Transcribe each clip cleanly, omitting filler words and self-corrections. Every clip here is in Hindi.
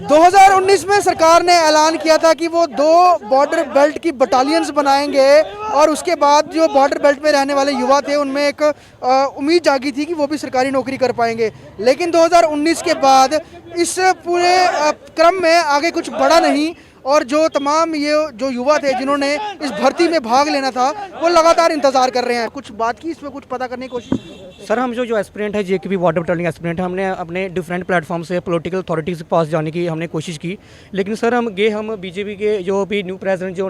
2019 में सरकार ने ऐलान किया था कि वो 2 बॉर्डर बेल्ट की बटालियंस बनाएंगे और उसके बाद जो बॉर्डर बेल्ट में रहने वाले युवा थे उनमें एक उम्मीद जागी थी कि वो भी सरकारी नौकरी कर पाएंगे। लेकिन 2019 के बाद इस पूरे क्रम में आगे कुछ बढ़ा नहीं और जो तमाम ये जो युवा थे जिन्होंने इस भर्ती में भाग लेना था वो लगातार इंतजार कर रहे हैं। कुछ बात की इसमें कुछ पता करने की कोशिश की? सर हम जो एस्पिरेंट है जेकेपी बॉर्डर बटालियन एस्पिरेंट है, हमने अपने डिफरेंट प्लेटफॉर्म से पॉलिटिकल अथॉरिटीज़ के पास जाने की हमने कोशिश की। लेकिन सर हम बीजेपी के जो भी न्यू प्रेसिडेंट जो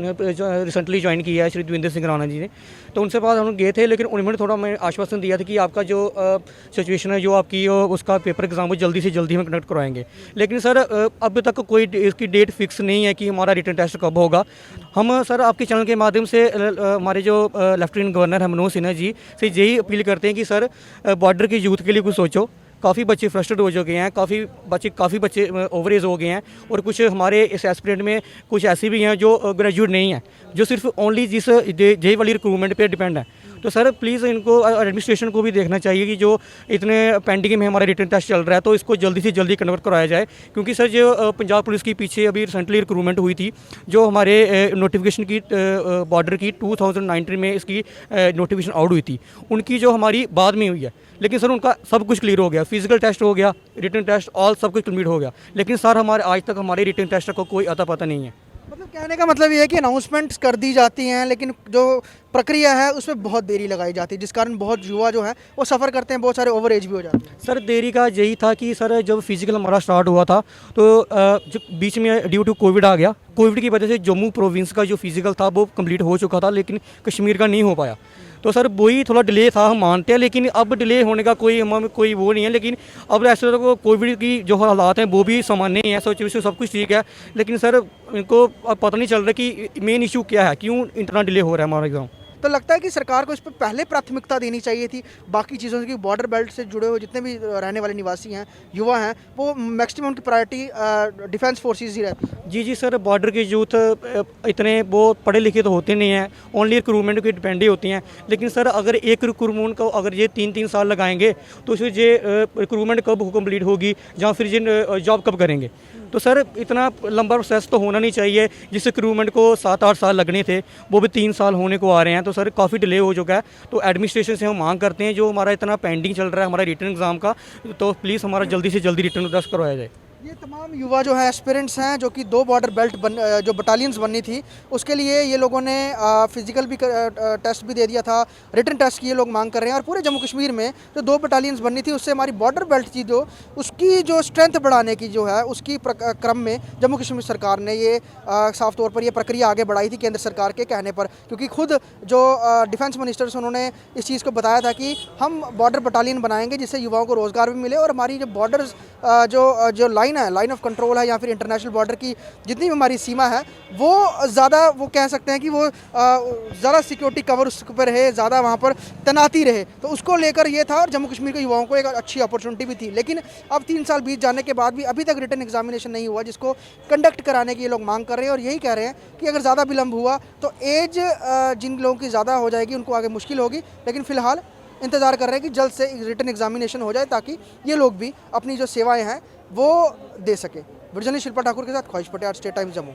रिसेंटली ज्वाइन किया है श्री देवेंद्र सिंह राणा जी ने, तो उनसे पास हम गए थे। लेकिन उन्होंने थोड़ा हमें आश्वासन दिया था कि आपका जो सिचुएशन है जो आपकी उसका पेपर एग्जाम वो जल्दी से जल्दी हम कंडक्ट करवाएंगे। लेकिन सर अब तक कोई इसकी डेट फिक्स नहीं है कि हमारा रिटर्न टेस्ट कब होगा। हम सर आपके चैनल के माध्यम से हमारे जो लेफ्टिनेंट गवर्नर है मनोज सिन्हा जी से यही अपील करते हैं कि सर बॉर्डर के यूथ के लिए कुछ सोचो। काफ़ी बच्चे फ्रस्ट्रेट हो चुके हैं, काफ़ी बच्चे ओवर एज हो गए हैं और कुछ हमारे इस एस्पिरेंट में कुछ ऐसे भी हैं जो ग्रेजुएट नहीं हैं, जो सिर्फ ओनली जिस जे वाली रिक्रूटमेंट पे डिपेंड है। तो सर प्लीज़ इनको एडमिनिस्ट्रेशन को भी देखना चाहिए कि जो इतने पेंडिंग में हमारा रिटर्न टेस्ट चल रहा है तो इसको जल्दी से जल्दी कन्वर्ट कराया जाए। क्योंकि सर जो पंजाब पुलिस की पीछे अभी रिसेंटली रिक्रूटमेंट हुई थी, जो हमारे नोटिफिकेशन की बॉर्डर की 2019 में इसकी नोटिफिकेशन आउट हुई थी, उनकी जो हमारी बाद में हुई है। लेकिन सर उनका सब कुछ क्लियर हो गया, फिजिकल टेस्ट हो गया, रिटर्न टेस्ट ऑल सब कुछ कंप्लीट हो गया। लेकिन सर हमारे आज तक हमारे रिटर्न टेस्ट का कोई अता पता नहीं है। मतलब कहने का मतलब ये है कि अनाउंसमेंट्स कर दी जाती हैं लेकिन जो प्रक्रिया है उसमें बहुत देरी लगाई जाती है, जिस कारण बहुत युवा जो है वो सफ़र करते हैं, बहुत सारे ओवर एज भी हो जाते हैं। सर देरी का यही था कि सर जब फिजिकल हमारा स्टार्ट हुआ था तो जो बीच में ड्यू टू कोविड आ गया, कोविड की वजह से जम्मू प्रोविंस का जो फिजिकल था वो कंप्लीट हो चुका था लेकिन कश्मीर का नहीं हो पाया। तो सर वही थोड़ा डिले था, हम मानते हैं। लेकिन अब डिले होने का हमें कोई वो नहीं है। लेकिन अब ऐसे तो कोविड की जो हालात हैं वो भी सामान्य है, सिचुएशन सब कुछ ठीक है। लेकिन सर इनको अब पता नहीं चल रहा कि मेन इशू क्या है, क्यों इतना डिले हो रहा है हमारा एग्ज़ाम। तो लगता है कि सरकार को इस पर पहले प्राथमिकता देनी चाहिए थी बाकी चीज़ों से कि बॉर्डर बेल्ट से जुड़े हुए जितने भी रहने वाले निवासी हैं, युवा हैं, वो मैक्सिमम उनकी प्रायोरिटी डिफेंस फोर्सेस ही रहती है। जी सर, बॉर्डर के यूथ इतने वो पढ़े लिखे तो होते नहीं हैं, ओनली रिक्रूटमेंट के डिपेंड ही होती हैं। लेकिन सर अगर एक रिक्रूटमेंट को अगर ये 3-3 साल लगाएंगे तो फिर ये रिक्रूटमेंट कब कंप्लीट होगी या फिर ये जॉब कब करेंगे। तो सर इतना लंबा प्रोसेस तो होना नहीं चाहिए। जिस रिक्रूटमेंट को 7-8 साल लगने थे वो भी 3 साल होने को आ रहे हैं। तो सर काफ़ी डिले हो चुका है। तो एडमिनिस्ट्रेशन से हम मांग करते हैं जो हमारा इतना पेंडिंग चल रहा है हमारा रिटर्न एग्ज़ाम का, तो प्लीज़ हमारा जल्दी से जल्दी रिटर्न टेस्ट करवाया जाए। ये तमाम युवा जो है एस्पिरेंट्स हैं जो कि 2 बॉर्डर बेल्ट जो बटालियंस बननी थी उसके लिए ये लोगों ने फिजिकल भी टेस्ट भी दे दिया था, रिटर्न टेस्ट की ये लोग मांग कर रहे हैं। और पूरे जम्मू कश्मीर में जो 2 बटालियंस बननी थी उससे हमारी बॉर्डर बेल्ट की जो उसकी जो स्ट्रेंथ बढ़ाने की जो है उसकी क्रम में जम्मू कश्मीर सरकार ने ये साफ तौर पर ये प्रक्रिया आगे बढ़ाई थी केंद्र सरकार के कहने पर। क्योंकि खुद जो डिफेंस मिनिस्टर्स उन्होंने इस चीज़ को बताया था कि हम बॉर्डर बटालियन बनाएंगे जिससे युवाओं को रोज़गार भी मिले और हमारी जो बॉर्डर्स जो लाइन ऑफ कंट्रोल है या फिर इंटरनेशनल बॉर्डर की जितनी भी हमारी सीमा है वो ज़्यादा वो कह सकते हैं कि वो ज़्यादा सिक्योरिटी कवर उस पर रहे, ज़्यादा वहाँ पर तैनाती रहे। तो उसको लेकर ये था और जम्मू कश्मीर के युवाओं को एक अच्छी अपॉर्चुनिटी भी थी। लेकिन अब 3 साल बीत जाने के बाद भी अभी तक रिटर्न एग्जामिनेशन नहीं हुआ जिसको कंडक्ट कराने की ये लोग मांग कर रहे हैं। और यही कह रहे हैं कि अगर ज़्यादा विलम्ब हुआ तो एज जिन लोगों की ज़्यादा हो जाएगी उनको आगे मुश्किल होगी। लेकिन फ़िलहाल इंतज़ार कर रहे हैं कि जल्द से रिटर्न एग्जामिनेशन हो जाए ताकि ये लोग भी अपनी जो सेवाएं हैं वो दे सके। जर्नलिस्ट शिल्पा ठाकुर के साथ ख्वाहिश पटेल, स्टेट टाइम्स जम्मू।